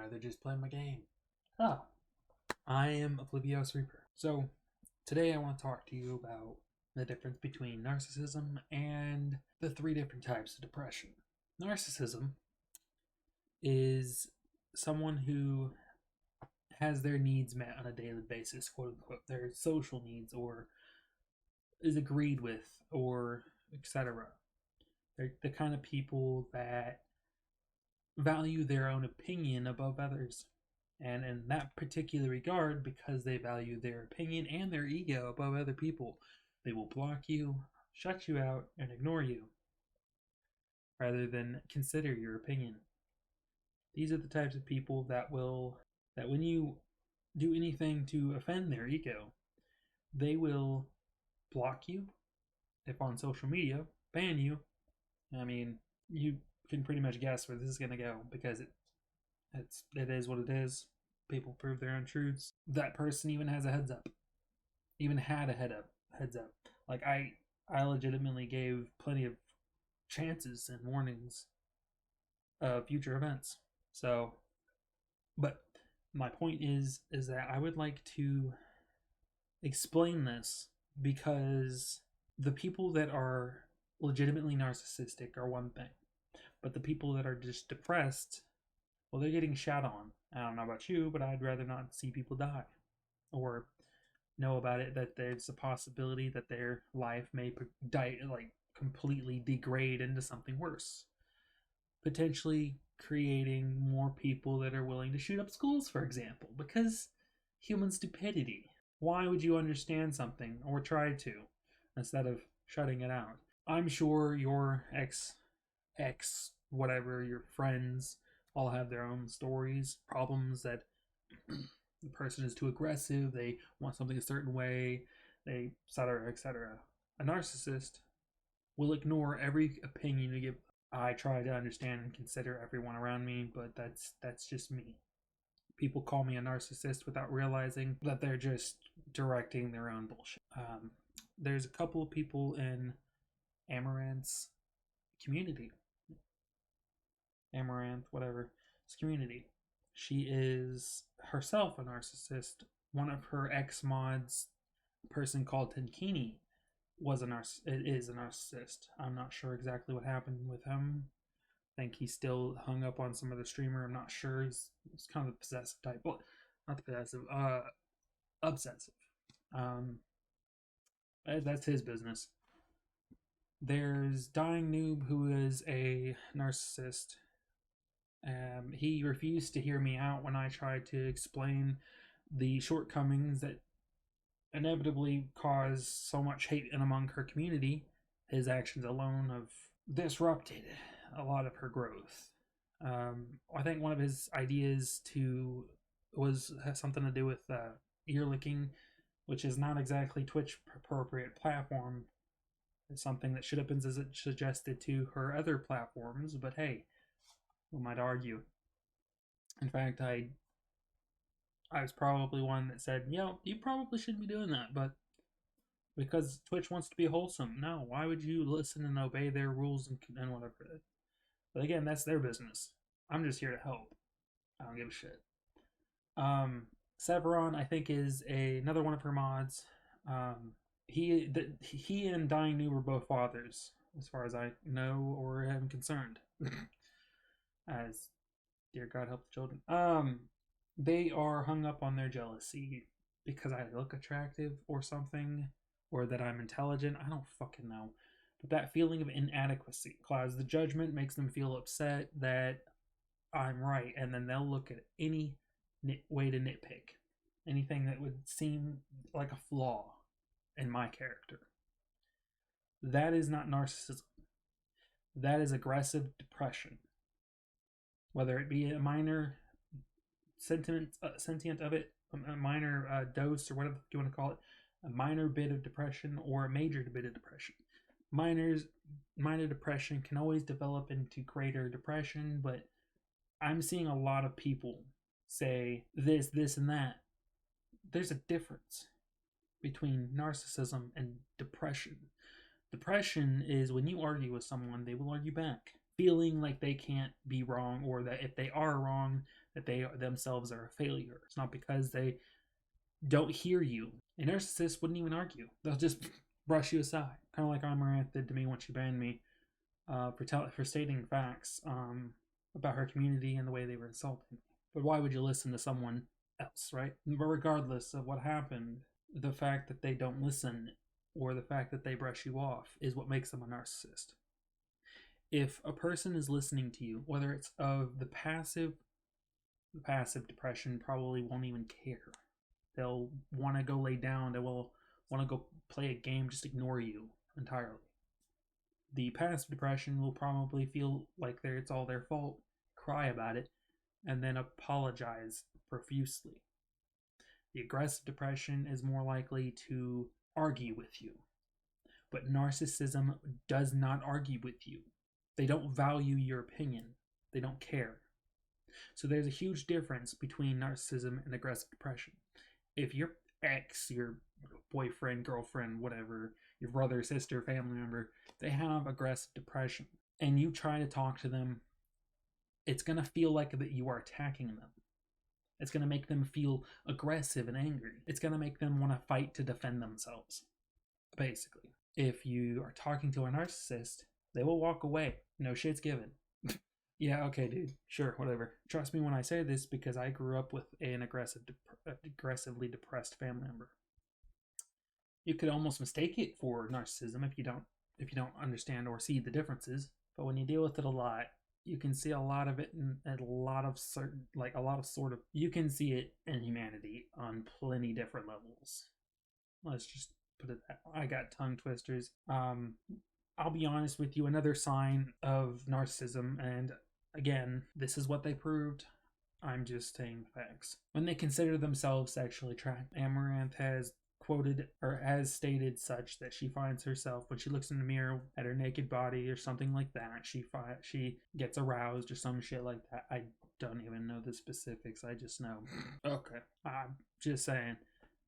rather just play my game. Oh, I am Oblivious Reaper. So, today I want to talk to you about the difference between narcissism and the three different types of depression. Narcissism is someone who has their needs met on a daily basis, quote unquote, their social needs, or is agreed with, or etc. They're the kind of people that value their own opinion above others. And in that particular regard, because they value their opinion and their ego above other people, they will block you, shut you out, and ignore you, rather than consider your opinion. These are the types of people that when you do anything to offend their ego, they will block you, if on social media, ban you. I mean, you can pretty much guess where this is going to go, because it is what it is. People prove their own truths. That person even has a heads up. Even had a heads up. Like I legitimately gave plenty of chances and warnings of future events. So, but my point is that I would like to explain this, because the people that are legitimately narcissistic are one thing, but the people that are just depressed, well, they're getting shat on. I don't know about you, but I'd rather not see people die or know about it, that there's a possibility that their life may completely degrade into something worse, potentially creating more people that are willing to shoot up schools, for example, because human stupidity. Why would you understand something or try to instead of shutting it out? I'm sure your ex whatever, your friends all have their own stories, problems, that the person is too aggressive, they want something a certain way, they etc. etc. A narcissist will ignore every opinion you give. I try to understand and consider everyone around me, but that's just me. People call me a narcissist without realizing that they're just directing their own bullshit. There's a couple of people in Amaranth's community. Amaranth, whatever, his community. She is herself a narcissist. One of her ex-mods, a person called Tenkini, is a narcissist. I'm not sure exactly what happened with him. I think he's still hung up on some other streamer. I'm not sure. He's kind of a possessive type. Well, not possessive, obsessive. That's his business. There's Dying Noob, who is a narcissist. He refused to hear me out when I tried to explain the shortcomings that inevitably cause so much hate in among her community. His actions alone have disrupted a lot of her growth. I think one of his ideas has something to do with ear licking, which is not exactly Twitch appropriate platform. It's something that should have been suggested to her other platforms, but hey, who might argue? In fact, I was probably one that said, you probably shouldn't be doing that, but because Twitch wants to be wholesome. No, why would you listen and obey their rules and whatever? But again, that's their business. I'm just here to help. I don't give a shit. Severon, I think, is another one of her mods. He and Dying New were both fathers, as far as I know or am concerned. As dear God help the children. They are hung up on their jealousy because I look attractive or something, or that I'm intelligent. I don't fucking know. But that feeling of inadequacy clouds the judgment, makes them feel upset that I'm right, and then they'll look at any way to nitpick, anything that would seem like a flaw in my character. That is not narcissism. That is aggressive depression. Whether it be a minor sentient of it, a minor dose, or whatever you want to call it, a minor bit of depression or a major bit of depression. Minor depression can always develop into greater depression, but I'm seeing a lot of people say this, and that. There's a difference between narcissism and depression. Depression is when you argue with someone, they will argue back, feeling like they can't be wrong, or that if they are wrong, that they themselves are a failure. It's not because they don't hear you. A narcissist wouldn't even argue. They'll just brush you aside. Kind of like Amaranth did to me when she banned me for stating facts about her community and the way they were insulting me. But why would you listen to someone else, right? But regardless of what happened, the fact that they don't listen or the fact that they brush you off is what makes them a narcissist. If a person is listening to you, whether it's of the passive depression probably won't even care. They'll want to go lay down. They will want to go play a game, just ignore you entirely. The passive depression will probably feel like it's all their fault, cry about it, and then apologize profusely. The aggressive depression is more likely to argue with you. But narcissism does not argue with you. They don't value your opinion. They don't care. So there's a huge difference between narcissism and aggressive depression. If your ex, your boyfriend, girlfriend, whatever, your brother, sister, family member, they have aggressive depression, and you try to talk to them, it's going to feel like that you are attacking them. It's going to make them feel aggressive and angry. It's going to make them want to fight to defend themselves, basically. If you are talking to a narcissist, they will walk away. No shit's given. Yeah, okay, dude. Sure, whatever. Trust me when I say this, because I grew up with an aggressively depressed family member. You could almost mistake it for narcissism if you don't understand or see the differences. But when you deal with it a lot, you can see a lot of it in you can see it in humanity on plenty different levels. Let's just put it that way. I got tongue twisters. I'll be honest with you, another sign of narcissism, and again, this is what they proved. I'm just saying facts. When they consider themselves sexually attractive, Amaranth has quoted or has stated such that she finds herself, when she looks in the mirror at her naked body or something like that, she gets aroused or some shit like that. I don't even know the specifics. I just know. Okay. I'm just saying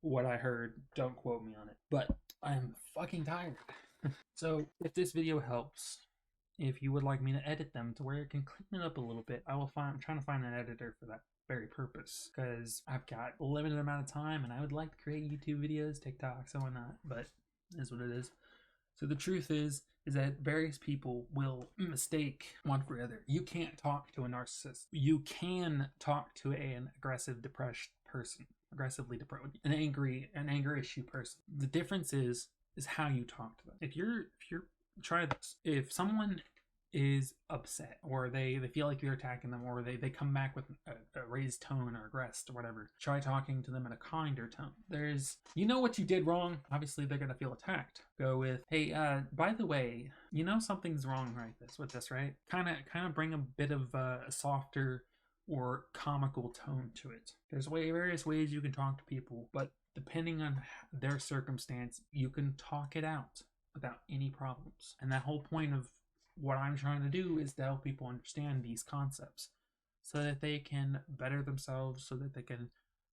what I heard. Don't quote me on it. But I'm fucking tired. So if this video helps, if you would like me to edit them to where it can clean it up a little bit, I'm trying to find an editor for that very purpose, because I've got a limited amount of time and I would like to create YouTube videos, TikToks, and whatnot, but it is what it is. So the truth is that various people will mistake one for the other. You can't talk to a narcissist. You can talk to an aggressive, depressed person, aggressively depressed, an anger issue person. The difference is how you talk to them. If you're try this. If someone is upset or they feel like you're attacking them, or they come back with a raised tone or aggressed or whatever, try talking to them in a kinder tone. You know what you did wrong. Obviously they're gonna feel attacked. Go with, hey, by the way, you know something's wrong with this, right? Kind of bring a bit of a softer or comical tone to it. There's various ways you can talk to people, but depending on their circumstance, you can talk it out without any problems. And that whole point of what I'm trying to do is to help people understand these concepts so that they can better themselves, so that they can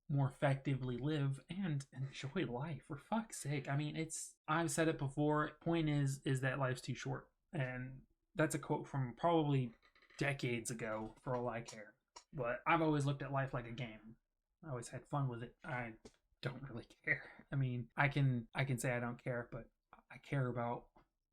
more effectively live and enjoy life, for fuck's sake. I mean, I've said it before, point is that life's too short. And that's a quote from probably decades ago for all I care. But I've always looked at life like a game. I always had fun with it. I don't really care. I mean, I can say I don't care, but I care about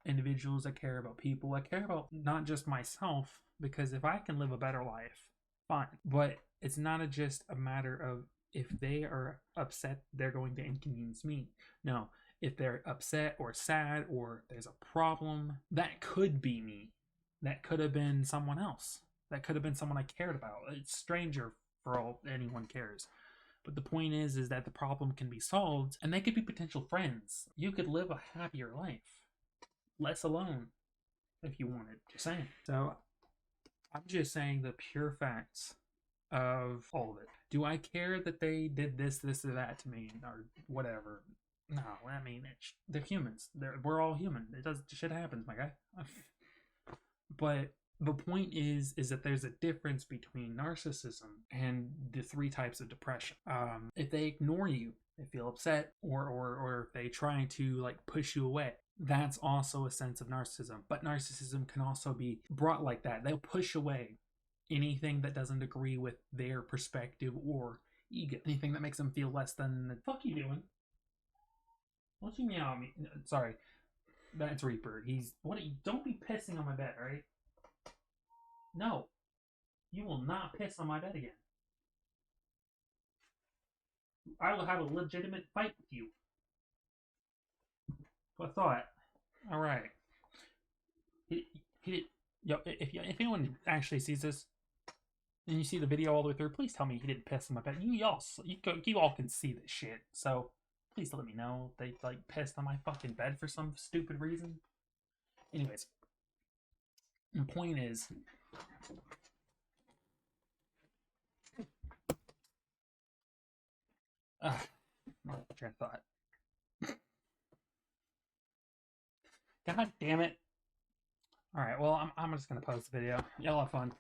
individuals. I care about people. I care about not just myself, because if I can live a better life, fine. But it's not just a matter of if they are upset, they're going to inconvenience me. No, if they're upset or sad or there's a problem, that could be me. That could have been someone else. That could have been someone I cared about. It's stranger for all anyone cares. But the point is that the problem can be solved, and they could be potential friends. You could live a happier life, less alone, if you wanted. Just saying. So I'm just saying the pure facts of all of it. Do I care that they did this or that to me, or whatever? No, I mean, they're humans. We're all human. Shit happens, my guy. But the point is that there's a difference between narcissism and the three types of depression. If they ignore you, they feel upset, or if they try to push you away, that's also a sense of narcissism. But narcissism can also be brought like that. They'll push away anything that doesn't agree with their perspective or ego. Anything that makes them feel less than the fuck you doing? Don't you meow at me? Sorry, that's Reaper. He's what? Don't be pissing on my bed, right? No, you will not piss on my bed again. I will have a legitimate fight with you. What thought? All right. He yo, if anyone actually sees this and you see the video all the way through, please tell me he didn't piss on my bed. You all can see this shit. So please let me know if they like pissed on my fucking bed for some stupid reason. Anyways, the point is, train of thought. God damn it! All right, well I'm just gonna post the video. Y'all have fun.